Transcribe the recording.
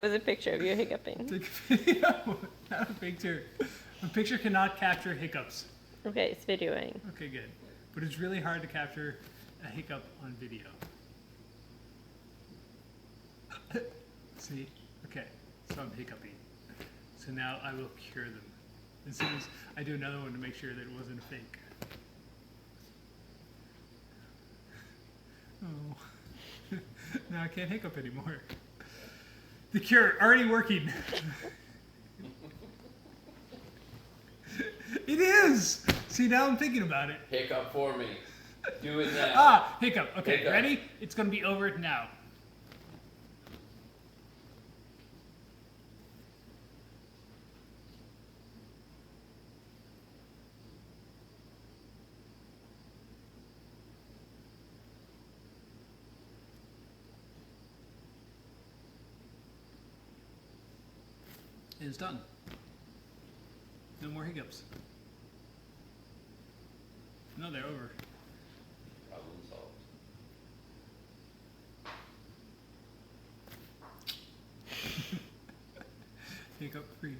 It was a picture of you hiccuping. Take a video, not a picture. A picture cannot capture hiccups. Okay, it's videoing. Okay, good. But it's really hard to capture a hiccup on video. See? Okay, so I'm hiccuping. So now I will cure them. As soon as I do another one to make sure that it wasn't a fake. Oh. Now I can't hiccup anymore. The cure, already working. It is! See, now I'm thinking about it. Hiccup for me. Do it now. Ah, hiccup. Okay, Hiccup. ready? It's going to be over now. It's done. No more hiccups. No, they're over. Problem solved. Hiccup free.